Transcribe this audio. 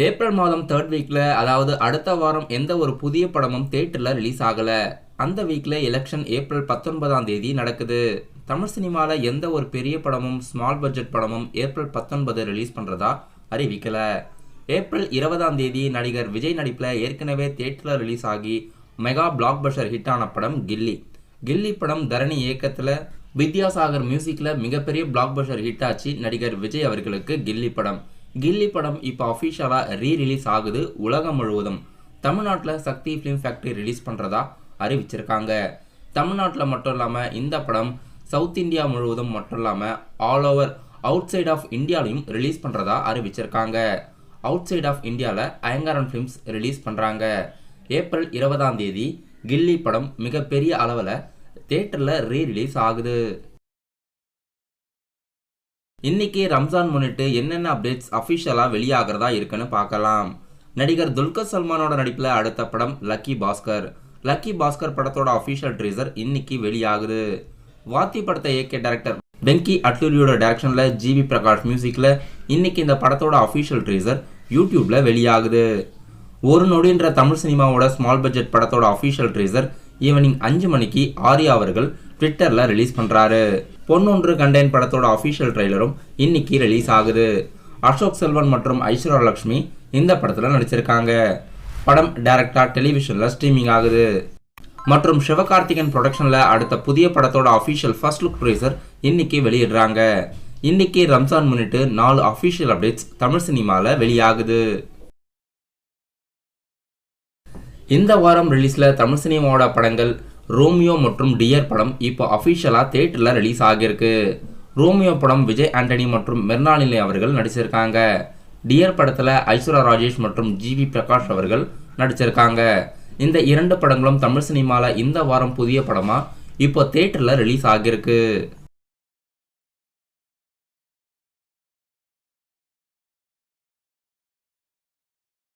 April மாதம் 3rd வீக்ல, அதாவது அடுத்த வாரம் எந்த ஒரு புதிய படமும் தியேட்டர்ல ரிலீஸ் ஆகல. அந்த வீக்ல எலெக்ஷன் ஏப்ரல் 19ஆம் தேதி நடக்குது. தமிழ் சினிமால எந்த ஒரு பெரிய படமும் ஸ்மால் பட்ஜெட் படமும் ஏப்ரல் 19 ரிலீஸ் பண்றதா அறிவிக்கல. ஏப்ரல் 20ஆம் தேதி நடிகர் விஜய் நடிப்புல ஏற்கனவே தியேட்டர்ல ரிலீஸ் ஆகி மெகா பிளாக் பஸ்டர் ஹிட் ஆன படம் கில்லி. கில்லி படம் தரணி இயக்கத்துல வித்யாசாகர் மியூசிக்ல மிகப்பெரிய பிளாக் பஸ்டர் ஹிட் ஆச்சு நடிகர் விஜய் அவர்களுக்கு கில்லி படம். கில்லி படம் இப்போ அஃபிஷியலா ரிலீஸ் ஆகுது உலகம் முழுவதும். தமிழ்நாட்டில் சக்தி ஃபிலிம் ஃபேக்டரி ரிலீஸ் பண்றதா அறிவிச்சிருக்காங்க. தமிழ்நாட்டில் மட்டும் இல்லாம இந்த படம் சவுத் இந்தியா முழுவதும் மட்டும் இல்லாம all over outside of இந்தியாலையும் ரிலீஸ் பண்றதா அறிவிச்சிருக்காங்க. அவுட் சைட் ஆஃப் இந்தியாவில் அயங்காரன் ஃபிலிம்ஸ் ரிலீஸ் பண்றாங்க. ஏப்ரல் 20ஆம் தேதி கில்லி படம் மிகப்பெரிய அளவில் தியேட்டர்ல ரிலீஸ் ஆகுது. இன்னைக்கு ரம்ஜான் முன்னிட்டு என்னென்ன அப்டேட்ஸ் அஃபிஷியலா வெளியாகிறதா இருக்குன்னு பார்க்கலாம். நடிகர் துல்கர் சல்மானோட நடிப்பில் அடுத்த படம் லக்கி பாஸ்கர். லக்கி பாஸ்கர் படத்தோட அஃபிஷியல் ட்ரீசர் இன்னைக்கு வெளியாகுது. வாத்தி படத்தை இயக்கிய டைரக்டர் வெங்கி அட்லூரியோட டைரக்ஷன்ல ஜிவி பிரகாஷ் மியூசிக்ல இன்னைக்கு இந்த படத்தோட அஃபிஷியல் ட்ரீசர் யூடியூப்ல வெளியாகுது. ஒரு நொடின்ற தமிழ் சினிமாவோட ஸ்மால் பட்ஜெட் படத்தோட அஃபிஷியல் ட்ரீசர் ஈவினிங் 5 மணிக்கு ஆர்யா அவர்கள் ட்விட்டர்ல ரிலீஸ் பண்றாரு. பொன்னொன்று கண்டேன் படத்தோட அஃபிஷியல் ட்ரெய்லரும் இன்னைக்கு ரிலீஸ் ஆகுது. அசோக் செல்வன் மற்றும் ஐஸ்வர்யா லட்சுமி இந்த படத்துல நடிச்சிருக்காங்க. படம் டைரக்டா டெலிவிஷன்ல ஸ்ட்ரீமிங் ஆகுது. மற்றும் சிவகார்த்திகன் ப்ரொடக்ஷன்ல அடுத்த புதிய படத்தோட அஃபிஷியல் ஃபர்ஸ்ட் லுக் ட்ரீசர் இன்னைக்கு வெளியிடுறாங்க. இன்னைக்கு ரம்ஜான் முன்னிட்டு 4 அஃபிஷியல் அப்டேட்ஸ் தமிழ் சினிமால வெளியாகுது. இந்த வாரம் ரிலீஸ்ல தமிழ் சினிமாவோட படங்கள் ரோமியோ மற்றும் டியர் படம் இப்போ அஃபிஷியலா தியேட்டர்ல ரிலீஸ் ஆகியிருக்கு. ரோமியோ படம் விஜய் ஆண்டனி மற்றும் மெர்னாலினி அவர்கள் நடிச்சிருக்காங்க. டியர் படத்துல ஐஸ்வர்யா ராஜேஷ் மற்றும் ஜிவி பிரகாஷ் அவர்கள் நடிச்சிருக்காங்க. இந்த 2 படங்களும் தமிழ் சினிமால இந்த வாரம் புதிய படமா இப்போ தியேட்டர்ல ரிலீஸ் ஆகியிருக்கு.